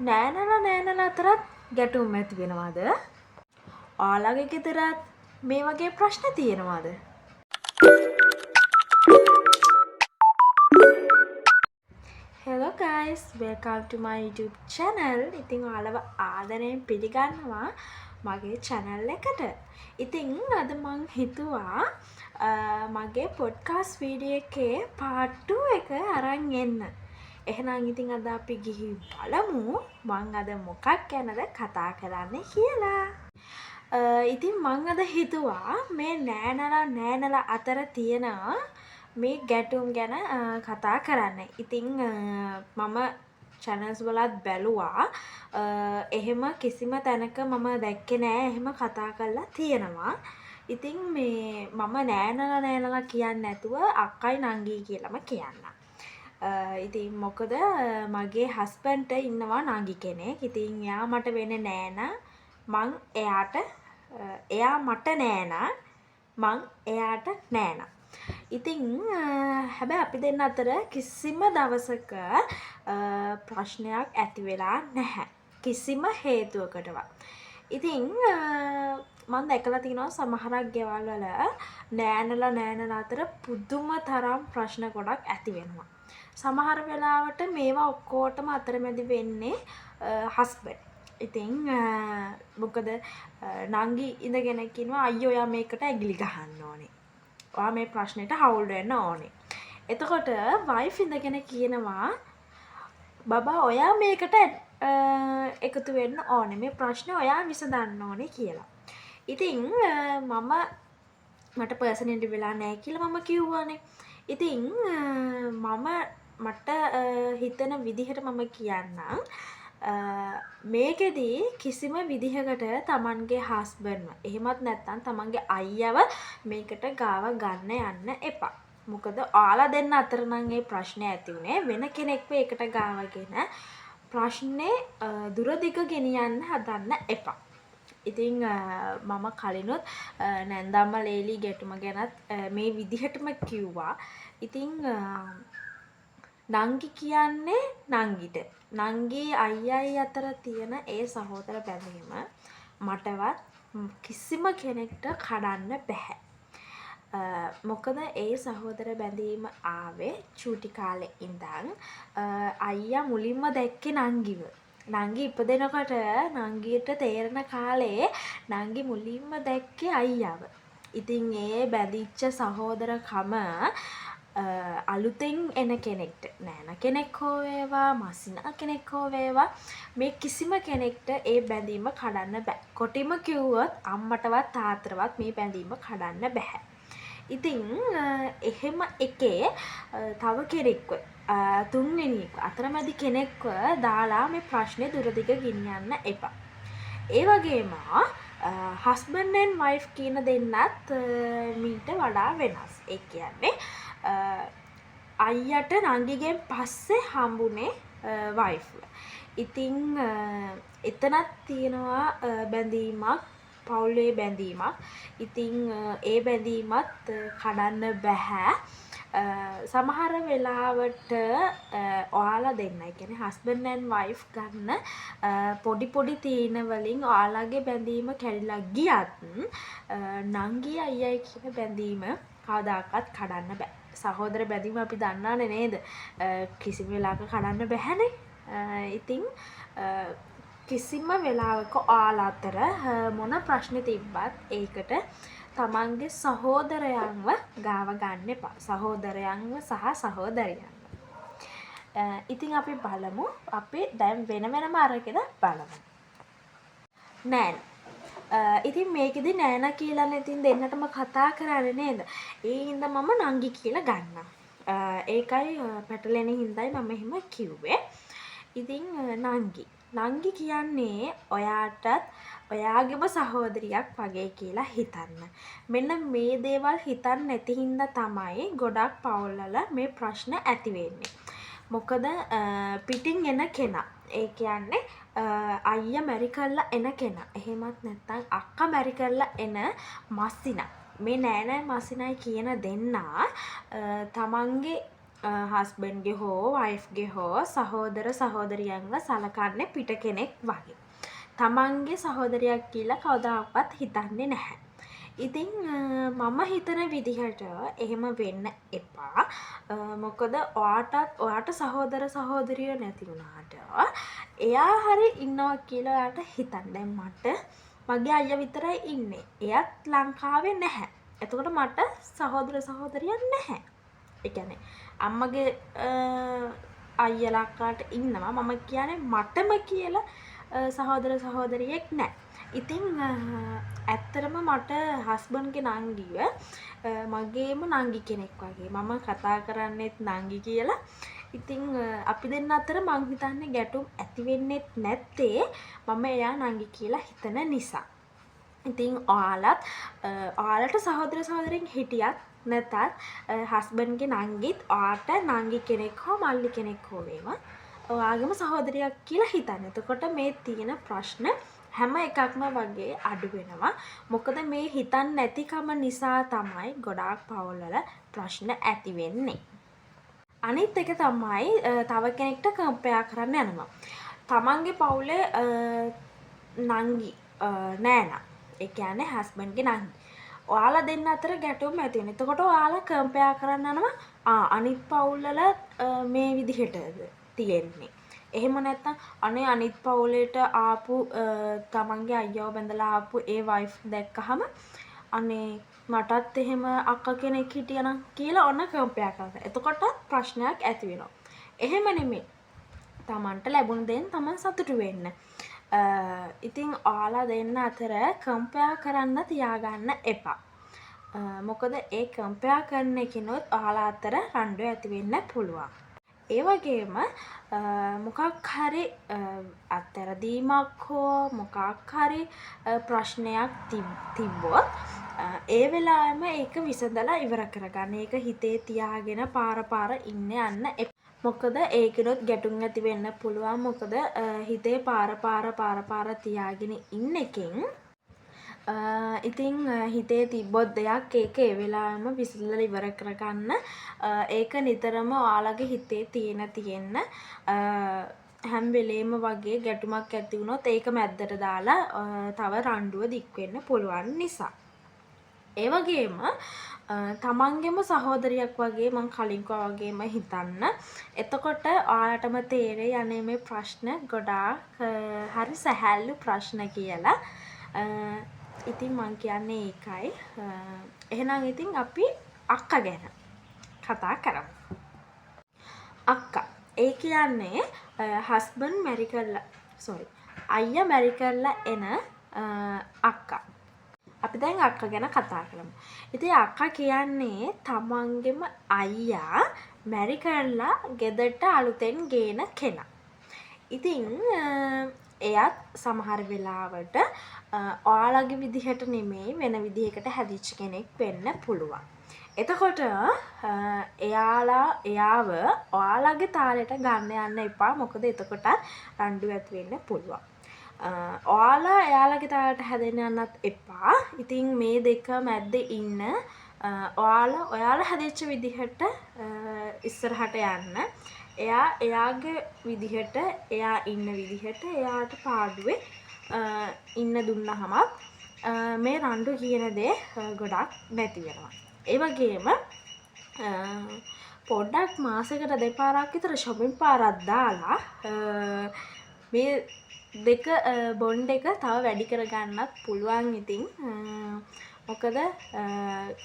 නෑනලා අතරත් ගැටුම් ඇති වෙනවද? ඔයාලගේ ගෙදරත් මේ වගේ ප්‍රශ්න තියෙනවද? Hello guys, welcome to my YouTube channel. ඉතින් ඔයාලව ආදරයෙන් පිළිගන්නවා මගේ channel එකට. ඉතින් අද මං හිතුවා මගේ podcast video එකේ part 2 එක අරන් එන්න. එහෙනම් ඉතින් අද අපි ගිහින් බලමු මං අද මොකක් ගැනද කතා කරන්නේ කියලා. ඉතින් මං අද හිතුවා මේ නෑනලා අතර තියෙන මේ ගැටුම් ගැන කතා කරන්න. ඉතින් මම channels වලත් බැලුවා. එහෙම කිසිම තැනක මම දැක්කේ නෑ එහෙම කතා කරලා තියෙනවා. ඉතින් මේ මම නෑනලා කියන්නේ නැතුව අක්කයි නංගි කියලාම කියන්නම්. ඉතින් මොකද මගේ හස්බන්ඩ්ට ඉන්නවා නංගි කෙනෙක්. ඉතින් එයා මට වෙන්නේ නෑනා. මං එයා මට නෑනා. මං එයාට නෑනා. ඉතින් හැබැයි අපි දෙන්න අතර කිසිම දවසක ප්‍රශ්නයක් ඇති වෙලා නැහැ. කිසිම හේතුවකටවත්. ඉතින් මම දැකලා තියෙනවා සමහරක් ගෙවල් වල නෑනලා අතර පුදුම තරම් ප්‍රශ්න ගොඩක් ඇති වෙනවා. සමහර වෙලාවට මේවා ඔක්කොටම අතරමැදි වෙන්නේ හස්බන්ඩ්. ඉතින් මොකද නංගි ඉඳගෙන කියනවා අයියෝ ඔයා මේකට ඇගිලි ගහන්න ඕනේ. ඔයා මේ ප්‍රශ්නෙට හවුල් වෙන්න ඕනේ. එතකොට වයිෆ් ඉඳගෙන කියනවා බබා ඔයා මේකට එකතු වෙන්න ඕනේ. මේ ප්‍රශ්නේ ඔයා විසඳන්න ඕනේ කියලා. ඉතින් මට පර්සනලි වෙලා නැහැ කියලා මම කිව්වානේ. ඉතින් මට හිතන විදිහට මම කියන්නම්. මේකෙදී කිසිම විදිහකට තමන්ගේ හස්බන්ඩ්ව එහෙමත් නැත්නම් තමන්ගේ අයියව මේකට ගාව ගන්න යන්න එපා. මොකද ඔයාලා දෙන්න අතර නම් මේ ප්‍රශ්නේ ඇති උනේ වෙන කෙනෙක්ව ඒකට ගාවගෙන ප්‍රශ්නේ දුරදිග ගෙනියන්න හදන්න එපා. ඉතින් මම කලිනුත් නැන්දම්ම ලේලි ගැටුම ගැනත් මේ විදිහටම කිව්වා. ඉතින් නංගි කියන්නේ නංගිට. නංගි අයියයි අතර තියෙන ඒ සහෝදර බැඳීම මටවත් කිසිම කෙනෙක්ට කඩන්න බැහැ. මොකද ඒ සහෝදර බැඳීම ආවේ චූටි කාලේ ඉඳන් අයියා මුලින්ම දැක්කේ නංගිව. නංගි ඉපදෙනකොට නංගිට තේරෙන කාලේ නංගි මුලින්ම දැක්කේ අයියාව. ඉතින් ඒ බැඳිච්ච සහෝදරකම අලුතෙන් එන කෙනෙක්ට නෑන කෙනෙක් හෝ වේවා මස්සිනා කෙනෙක් හෝ වේවා මේ කිසිම කෙනෙක්ට ඒ බැඳීම කඩන්න බෑ. කොටිම කිව්වොත් අම්මටවත් තාත්තටවත් මේ බැඳීම කඩන්න බෑ. ඉතින් එහෙම එකේ තව කෙනෙක්ව තුන්වෙනියෙක් අතරමැදි කෙනෙක්ව දාලා මේ ප්‍රශ්නේ දුරදිග ගෙනියන්න එපා. ඒ වගේම හස්බන්ඩ් ඇන්ඩ් වයිෆ් කියන දෙන්නත් මීට වඩා වෙනස්. ඒ කියන්නේ අයියට නංගිගෙන් පස්සේ හම්බුනේ වයිෆ්. ඉතින් එතනත් තියෙනවා බැඳීමක්, පවුලේ බැඳීමක්. ඉතින් ඒ බැඳීමත් කඩන්න බැහැ. සමහර වෙලාවට ඔයාලා දෙන්න, ඒ කියන්නේ හස්බන්ඩ් ඇන්ඩ් වයිෆ් ගන්න පොඩි තීන වලින් ඔයාලගේ බැඳීම කැඩිලා ගියත් නංගි අයියයි කියන බැඳීම කවදාකවත් කඩන්න බෑ. සහෝදර බැඳීම අපි දන්නානේ නේද? කිසිම වෙලාවක කඩන්න බැහැනේ. ඉතින් කිසිම වෙලාවක ඔයාලා අතර මොන ප්‍රශ්න තිබ්බත් ඒකට තමන්ගේ සහෝදරයන්ව ගාව ගන්න එපා. සහෝදරයන්ව සහ සහෝදරියන්ව. ඉතින් අපි බලමු. අපි දැන් වෙනම අරගෙන බලමු. නෑන. ඉතින් මේකෙදි නෑනා කියලානේ ඉතින් දෙන්නටම කතා කරන්නේ නේද? ඒ හින්දා මම නංගි කියලා ගන්නම්. ඒකයි පැටලෙන හින්දායි මම එහෙම කිව්වේ. ඉතින් නංගි කියන්නේ ඔයාටත් ඔයාගේම සහෝදරියක් වගේ කියලා හිතන්න. මෙන්න මේ දේවල් හිතන්න නැති හින්දා තමයි ගොඩක් පවුල්වල මේ ප්‍රශ්න ඇති වෙන්නේ. මොකද පිටින් එන කෙනා, ඒ කියන්නේ අයියා මැරි කරලා එන කෙනා, එහෙමත් නැත්නම් අක්කා මැරි කරලා එන මස්සිනා, මේ නෑනෑ මස්සිනායි කියන දෙන්නා තමන්ගේ හස්බන්ඩ්ගේ හෝ වයිෆ්ගේ හෝ සහෝදර සහෝදරියන්ව සලකන්නේ පිට කෙනෙක් වගේ. තමන්ගේ සහෝදරයක් කියලා කවදාවත් හිතන්නේ නැහැ. ඉතින් මම හිතන විදිහට එහෙම වෙන්න එපා. මොකද ඔයාට සහෝදර සහෝදරියෝ නැති වුණාට එයා හරි ඉන්නවා කියලා ඔයාට හිතන්න. දැන් මට මගේ අයියා විතරයි ඉන්නේ. එයාත් ලංකාවේ නැහැ. එතකොට මට සහෝදර සහෝදරියන් නැහැ. ඒ කියන්නේ අම්මගේ අයියලා අක්කාට ඉන්නවා. මම කියන්නේ මටම කියලා සහෝදර සහෝදරියෙක් නැහැ. ඉතින් ඇත්තටම මට හස්බන්ඩ්ගේ නංගිව මගේම නංගි කෙනෙක් වගේ. මම කතා කරන්නේත් නංගි කියලා. ඉතින් අපි දෙන්න අතර මං හිතන්නේ ගැටුම් ඇති වෙන්නේත් නැත්තේ මම එයා නංගි කියලා හිතන නිසා. ඉතින් ඔයාලට සහෝදර සහෝදරියන් හිටියත් නැතත් හස්බන්ඩ්ගේ නංගිත් ඔයාට නංගි කෙනෙක් හෝ මල්ලි කෙනෙක් හෝ වේවා. ඔයාගේම සහෝදරියක් කියලා හිතන්න. එතකොට මේ තියෙන ප්‍රශ්න හැම එකක්ම වගේ අඩු වෙනවා. මොකද මේ හිතන්න නැතිකම නිසා තමයි ගොඩාක් පවුල්වල ප්‍රශ්න ඇති වෙන්නේ. අනිත් එක තමයි තව කෙනෙක්ට කම්පෙයාර් කරන්න යනවා. තමන්ගේ පවුලේ නංගි නෑනා. ඒ කියන්නේ හස්බන්ඩ්ගේ නංගි. ඔයාලා දෙන්න අතර ගැටුම් ඇති වෙනවා. එතකොට ඔයාලා කම්පෙයාර් කරන්න යනවා අනිත් පවුල්වල මේ විදිහටද තියෙන්නේ. එහෙම නැත්නම් අනේ අනිත් පවුලේට ආපු තමන්ගේ අයියව බැඳලා ආපු ඒ වයිෆ් දැක්කහම අනේ මටත් එහෙම අක්කා කෙනෙක් හිටියනම් කියලා ඔන්න කම්පෙයාර් කරනවා. එතකොට ප්‍රශ්නයක් ඇති වෙනවා. එහෙම නෙමෙයි. තමන්ට ලැබුණ දෙයින් තමන් සතුටු වෙන්න. ඉතින් ඔයාලා දෙන්න අතර කම්පෙයාර් කරන්න තියාගන්න එපා. මොකද ඒ කම්පෙයාර් කරන එකනොත් ඔයාලා අතර රණ්ඩු ඇති වෙන්න පුළුවන්. ඒ වගේම මොකක් හරි අත්තරදීමක් හෝ මොකක් හරි ප්‍රශ්නයක් තිබ්බොත් ඒ වෙලාවෙම ඒක විසඳලා ඉවර කරගන්න. ඒක හිතේ තියාගෙන පාර ඉන්න යන්න එපා. මොකද ඒකනොත් ගැටුම් ඇති වෙන්න පුළුවන්. මොකද හිතේ පාර තියාගෙන ඉන්න එකෙන් ඉතින් හිතේ තිබ්බොත් දෙයක් ඒක ඒ වෙලාවෙම විසඳලා ඉවර කරගන්න. ඒක නිතරම ඔයාලගේ හිතේ තියෙන්න හැම වෙලේම වගේ ගැටුමක් ඇති වුණොත් ඒක මැද්දට දාලා තව රණ්ඩුව දික් වෙන්න පුළුවන් නිසා. ඒ වගේම තමන්ගේම සහෝදරියක් වගේ මං කලින් කිව්වා වගේම හිතන්න. එතකොට ඔයාලටම තේරෙයි අනේ මේ ප්‍රශ්න ගොඩාක් හරි සැහැල්ලු ප්‍රශ්න කියලා. ඉතින් මං කියන්නේ ඒකයි. එහෙනම් ඉතින් අපි අක්කා ගැන කතා කරමු. අක්කා. ඒ කියන්නේ අයියා මැරි කරලා එන අක්කා. අපි දැන් අක්කා ගැන කතා කරමු. ඉතින් අක්කා කියන්නේ තමන්ගේම අයියා මැරි කරලා ගෙදරට අලුතෙන් ගේන කෙනා. ඉතින් එයත් සමහර වෙලාවට ඔයාලගේ විදිහට නෙමෙයි වෙන විදිහකට හැදිච්ච කෙනෙක් වෙන්න පුළුවන්. එතකොට එයාව ඔයාලගේ තාලෙට ගන්න යන්න එපා. මොකද එතකොට රණ්ඩු ඇති වෙන්න පුළුවන්. ඔයාලා එයාලගේ තාලෙට හැදෙන්න යන්නත් එපා. ඉතින් මේ දෙක මැද්දේ ඉන්න ඔයාලා හැදෙච්ච විදිහට ඉස්සරහට යන්න. එයාගේ විදිහට එයා ඉන්න විදිහට එයාට පාඩුවේ ඉන්න දුන්නහම මේ රණ්ඩු කියන දේ ගොඩක් නැති වෙනවා. ඒ වගේම පොඩ්ඩක් මාසෙකට දෙපාරක් විතර shopping පාරක් දාලා මේ දෙක බොන්ඩ් එක තව වැඩි කරගන්නත් පුළුවන්. ඉතින් මොකද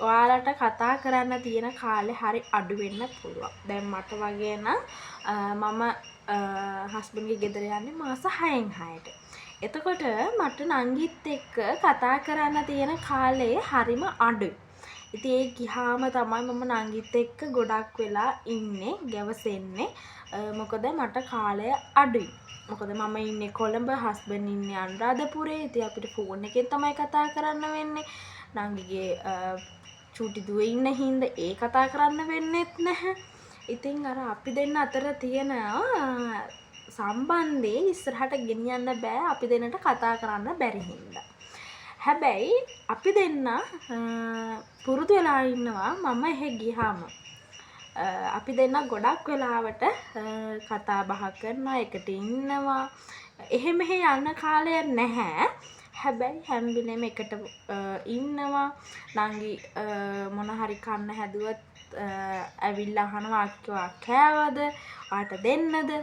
ඔයාලට කතා කරන්න තියෙන කාලේ හරි අඩු වෙන්න පුළුවන්. දැන් මට වගේ නම් මම හස්බන්ඩ්ගේ ගෙදර යන්නේ මාස 6න් 6ට. එතකොට මට නංගිත් එක්ක කතා කරන්න තියෙන කාලේ හරිම අඩුයි. ඉතින් ඒ ගියාම තමයි මම නංගිත් එක්ක ගොඩක් වෙලා ඉන්නේ, ගැවසෙන්නේ. මොකද මට කාලය අඩුයි. මොකද මම ඉන්නේ කොළඹ, හස්බන්ඩ් ඉන්නේ අනුරාධපුරේ. ඉතින් අපිට ෆෝන් එකෙන් තමයි කතා කරන්න වෙන්නේ. නංගිගේ චූටි දුව ඉන්න හින්දා ඒ කතා කරන්න වෙන්නේත් නැහැ. ඉතින් අර අපි දෙන්න අතර තියෙන සම්බන්ධේ ඉස්සරහට ගෙනියන්න බෑ අපි දෙන්නට කතා කරන්න බැරි හින්දා. හැබැයි අපි දෙන්න පුරුදු වෙලා ඉන්නවා මම එහෙ ගියාම අපි දෙන්න ගොඩක් වෙලාවට කතා බහ කරනවා එකට ඉන්නවා එහෙ මෙහෙ යන්න කාලය නැහැ හැබැයි හැම වෙලේම එකට ඉන්නවා නංගි මොන හරි කන්න හැදුවත් ඇවිල්ලා අහනවා අක්කා කෑවද ආට දෙන්නද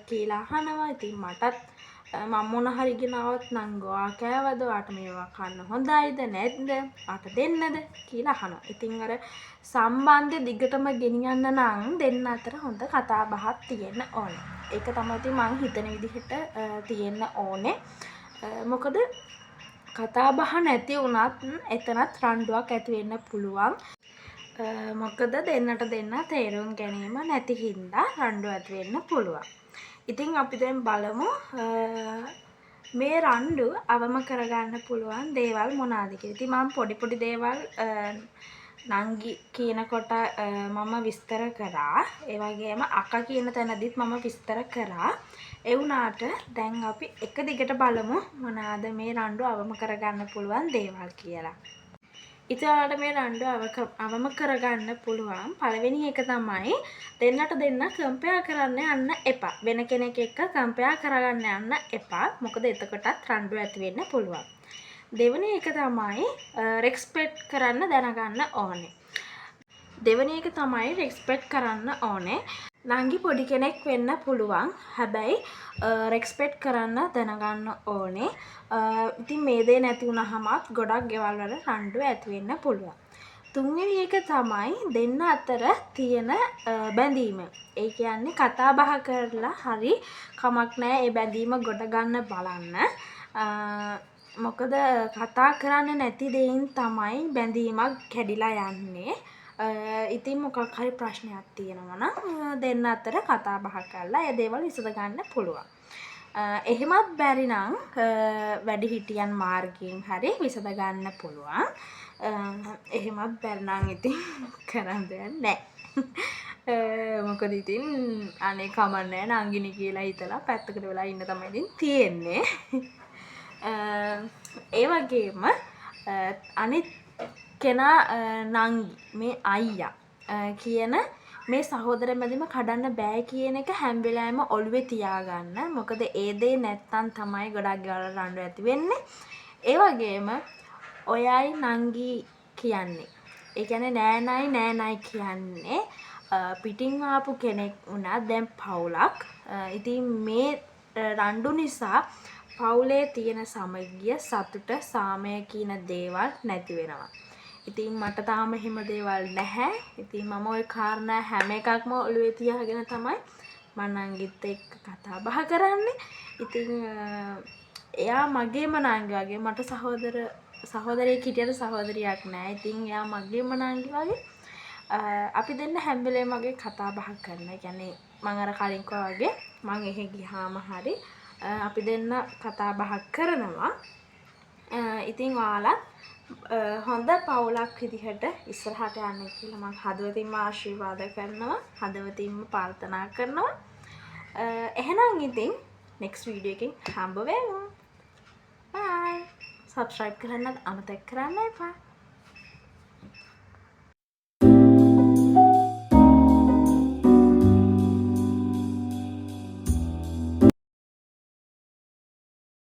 කියලා අහනවා ඉතින් මටත් මම මොන හරි ගෙනාවත් නංගි ඔයා කෑවද ඔයාට මේවා කන්න හොඳයිද නැද්ද ආට දෙන්නද කියලා අහනවා ඉතින් අර සම්බන්ධය දිගටම ගෙනියන්න නම් දෙන්න අතර හොඳ කතා බහක් තියෙන්න ඕනේ ඒක තමයි ඉතින් මං හිතන විදිහට තියෙන්න ඕනේ මොකද කතා බහ නැති වුණත් එතනත් රණ්ඩුවක් ඇති වෙන්න පුළුවන් මොකද දෙන්නට දෙන්න තේරුම් ගැනීම නැති හින්දා රණ්ඩු ඇති වෙන්න පුළුවන් ඉතින් අපි දැන් බලමු මේ රණ්ඩු අවම කරගන්න පුළුවන් දේවල් මොනවාද කියලා. ඉතින් මම පොඩි දේවල් නංගි කියනකොට මම විස්තර කරා. ඒ වගේම අක්කා කියන තැනදිත් මම විස්තර කරා. ඒ වුණාට දැන් අපි එක දිගට බලමු මොනවාද මේ රණ්ඩු අවම කරගන්න පුළුවන් දේවල් කියලා. ඉතින් මේ රණ්ඩු අවම කරගන්න පුළුවන් පළවෙනි එක තමයි දෙන්නට දෙන්න කම්පෙයාර් කරන්න යන්න එපා. වෙන කෙනෙක් එක්ක කම්පෙයාර් කරගන්න යන්න එපා. මොකද එතකොටත් රණ්ඩු ඇති වෙන්න පුළුවන්. දෙවෙනි එක තමයි රෙස්පෙක්ට් කරන්න දැනගන්න ඕනේ. දෙවෙනි එක තමයි රෙස්පෙක්ට් කරන්න ඕනේ. නංගි පොඩි කෙනෙක් වෙන්න පුළුවන්. හැබැයි රෙස්පෙක්ට් කරන්න දැනගන්න ඕනේ. ඉතින් මේ දේ නැති වුණාමත් ගොඩක් ගෙවල් වල රණ්ඩු ඇති වෙන්න පුළුවන්. තුන්වෙනි එක තමයි දෙන්න අතර තියෙන බැඳීම. ඒ කියන්නේ කතා බහ කරලා හරි කමක් නැහැ ඒ බැඳීම ගොඩ ගන්න බලන්න. මොකද කතා කරන්නේ නැති දෙයින් තමයි බැඳීමක් කැඩිලා යන්නේ. ඉතින් මොකක් හරි ප්‍රශ්නයක් තියෙනවා නම් දෙන්න අතර කතා බහ කරලා ඒ දේවල් විසඳ ගන්න පුළුවන්. එහෙමත් බැරි නම් වැඩිහිටියන් මාර්ගයෙන් හරි විසඳ ගන්න පුළුවන්. එහෙමත් බැරි නම් ඉතින් කරන්න දෙයක් නැහැ. මොකද ඉතින් අනේ කමන්නේ නංගිනි කියලා හිතලා පැත්තකට වෙලා ඉන්න තමයි ඉතින් තියෙන්නේ. ඒ වගේම අනිත් කෙනා නංගි මේ අයියා කියන මේ සහෝදර මැදින්ම කඩන්න බෑ කියන එක හැම වෙලාවෙම ඔළුවේ තියාගන්න. මොකද ඒ දේ නැත්තම් තමයි ගොඩක් ගෙවල් රණ්ඩු ඇති වෙන්නේ. ඒ වගේම ඔයයි නංගි කියන්නේ. ඒ කියන්නේ නෑනයි කියන්නේ පිටින් ආපු කෙනෙක් වුණා දැන් පවුලක්. ඉතින් මේ රණ්ඩු නිසා පවුලේ තියෙන සමගිය සතුට සාමය කියන දේවල් නැති වෙනවා. ඉතින් මට තාම එහෙම දේවල් නැහැ. ඉතින් මම ওই කාරණා හැම එකක්ම ඔළුවේ තියාගෙන තමයි මම නංගිත් එක්ක කතා බහ කරන්නේ. ඉතින් එයා මගේම නංගි වගේ මට සහෝදරයෙක් හිටියට සහෝදරියක් නැහැ. ඉතින් එයා මගේම නංගි වගේ. අපි දෙන්න හැම වෙලේම වගේ කතා බහ කරනවා. ඒ කියන්නේ මම අර කලින් කිව්වා වගේ මම එහෙ ගියාම හරි අපි දෙන්න කතා බහ කරනවා. ඉතින් ඔයාලා හොඳ පවුලක් විදිහට ඉස්සරහට යන්න කියලා මම හදවතින්ම ආශිර්වාද කරනවා. හදවතින්ම ප්‍රාර්ථනා කරනවා. එහෙනම් ඉතින් next video එකෙන් හම්බ වෙමු. bye. subscribe කරන්න අමතක කරන්න එපා.